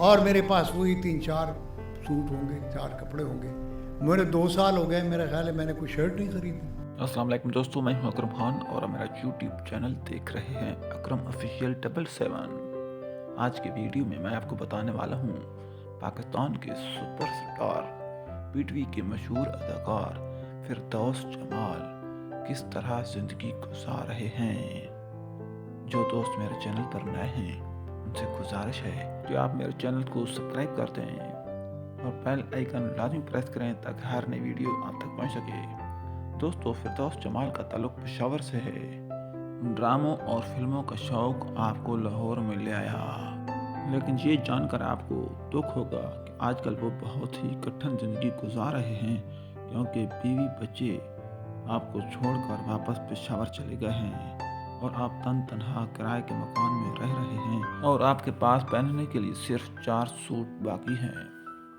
और मेरे पास वही 3-4 सूट होंगे, 4 कपड़े होंगे। मेरे 2 साल हो गए, मेरा ख़्याल है मैंने कोई शर्ट नहीं खरीदी। अस्सलाम वालेकुम दोस्तों, मैं हूं अकरम खान और आप मेरा यूट्यूब चैनल देख रहे हैं अकरम ऑफिशियल 777। आज के वीडियो में मैं आपको बताने वाला हूं पाकिस्तान के सुपरस्टार पीटीवी के मशहूर अदाकार फिरदौस जमाल किस तरह ज़िंदगी गुजार रहे हैं। जो दोस्त मेरे चैनल पर नए हैं उनसे गुजारिश है कि आप मेरे चैनल को सब्सक्राइब कर दें और बेल आइकन लाजमी प्रेस करें ताकि हर नई वीडियो आप तक पहुंच सके। दोस्तों, फिरदौस जमाल का ताल्लुक पेशावर से है। ड्रामों और फिल्मों का शौक आपको लाहौर में ले आया, लेकिन ये जानकर आपको दुख होगा कि आजकल वो बहुत ही कठिन ज़िंदगी गुजार रहे हैं, क्योंकि बीवी बच्चे आपको छोड़कर वापस पेशावर चले गए हैं और आप तन तनहा किराए के मकान में रह रहे हैं और आपके पास पहनने के लिए सिर्फ 4 सूट बाकी हैं।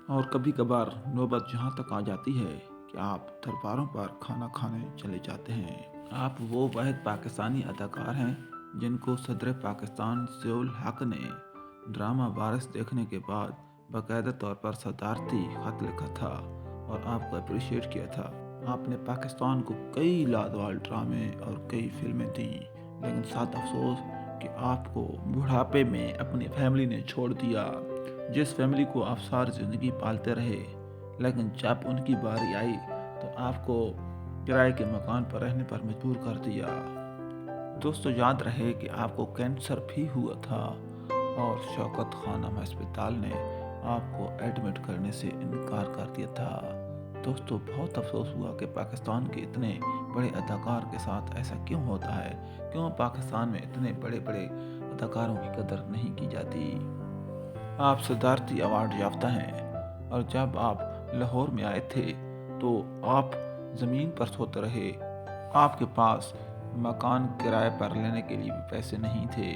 और कभी कभार नौबत यहाँ तक आ जाती है कि आप दरबारों पर खाना खाने चले जाते हैं। आप वो वाहिद पाकिस्तानी अदाकार हैं जिनको सदर पाकिस्तान ज़ियाउल हक ने ड्रामा वारिस देखने के बाद बाकायदा तौर पर सदारती खत लिखा था और आपको अप्रिशिएट किया था। आपने पाकिस्तान को कई लाजवाब ड्रामे और कई फिल्में दी, लेकिन साथ अफसोस कि आपको बुढ़ापे में अपनी फैमिली ने छोड़ दिया, जिस फैमिली को आप सारी ज़िंदगी पालते रहे। लेकिन जब उनकी बारी आई तो आपको किराए के मकान पर रहने पर मजबूर कर दिया। दोस्तों, याद रहे कि आपको कैंसर भी हुआ था और शौकत खानम अस्पताल ने आपको एडमिट करने से इनकार कर दिया था। दोस्तों, बहुत अफसोस हुआ कि पाकिस्तान के इतने बड़े अदाकार के साथ ऐसा क्यों होता है। क्यों पाकिस्तान में इतने बड़े बड़े अदाकारों की कदर नहीं की जाती। आप सदारती अवार्ड याफ्ता हैं और जब आप लाहौर में आए थे तो आप ज़मीन पर सोते रहे। आपके पास मकान किराए पर लेने के लिए भी पैसे नहीं थे।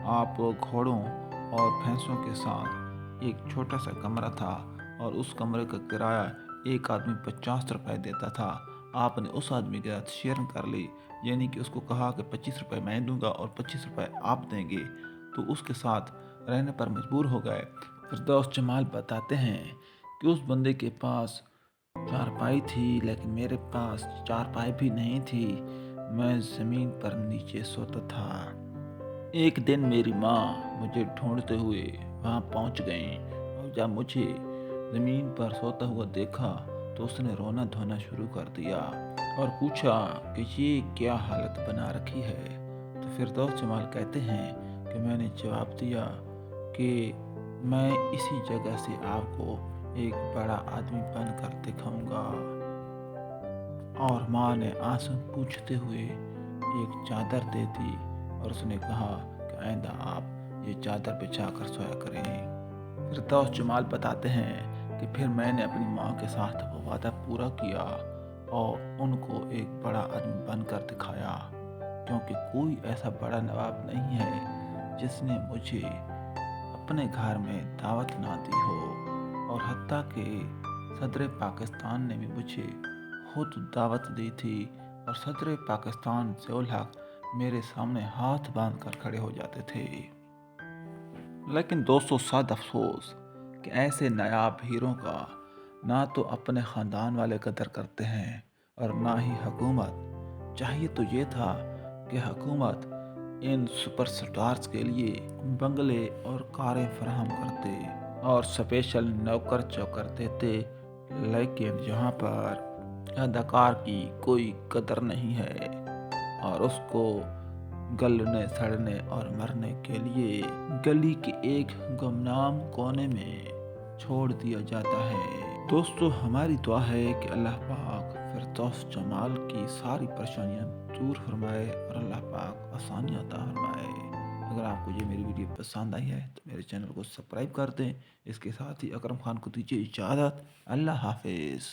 आप घोड़ों और भैंसों के साथ एक छोटा सा कमरा था और उस कमरे का किराया एक आदमी 50 रुपए देता था। आपने उस आदमी के साथ शेयरिंग कर ली, यानी कि उसको कहा कि 25 रुपए मैं दूंगा और 25 रुपए आप देंगे, तो उसके साथ रहने पर मजबूर हो गए। फिरदौस जमाल बताते हैं कि उस बंदे के पास चारपाई थी, लेकिन मेरे पास चारपाई भी नहीं थी। मैं ज़मीन पर नीचे सोता था। एक दिन मेरी माँ मुझे ढूंढते हुए वहाँ पहुँच गई और जब मुझे ज़मीन पर सोता हुआ देखा तो उसने रोना धोना शुरू कर दिया और पूछा कि ये क्या हालत बना रखी है। तो फिरदौस जमाल कहते हैं कि मैंने जवाब दिया कि मैं इसी जगह से आपको एक बड़ा आदमी बनकर दिखाऊंगा। और माँ ने आंसू पूछते हुए एक चादर दे दी और उसने कहा कि आइंदा आप ये चादर बिछा कर सोया करें। फिरदौस जमाल बताते हैं कि फिर मैंने अपनी माँ के साथ वो वादा पूरा किया और उनको एक बड़ा आदमी बनकर दिखाया, क्योंकि कोई ऐसा बड़ा नवाब नहीं है जिसने मुझे अपने घर में दावत ना दी हो। और हत्ता कि सदर पाकिस्तान ने भी मुझे खुद दावत दी थी और सदर पाकिस्तान ज़ियाउल हक मेरे सामने हाथ बांध कर खड़े हो जाते थे। लेकिन दोस्तों, सद अफसोस कि ऐसे नायाब हीरो का ना तो अपने ख़ानदान वाले कदर करते हैं और ना ही हुकूमत। चाहिए तो ये था कि हुकूमत इन सुपरस्टार्स के लिए बंगले और कारें फराहम करते और स्पेशल नौकर चौकर देते, लेकिन यहाँ पर अदाकार की कोई कदर नहीं है और उसको गलने सड़ने और मरने के लिए गली के एक गुमनाम कोने में छोड़ दिया जाता है। दोस्तों, हमारी दुआ है कि अल्लाह पाक फिरदौस जमाल की सारी परेशानियां दूर फरमाए और अल्लाह पाक आसानियां अता फरमाए। अगर आपको ये मेरी वीडियो पसंद आई है तो मेरे चैनल को सब्सक्राइब कर दें। इसके साथ ही अकरम खान को दीजिए इजाज़त। अल्लाह हाफिज़।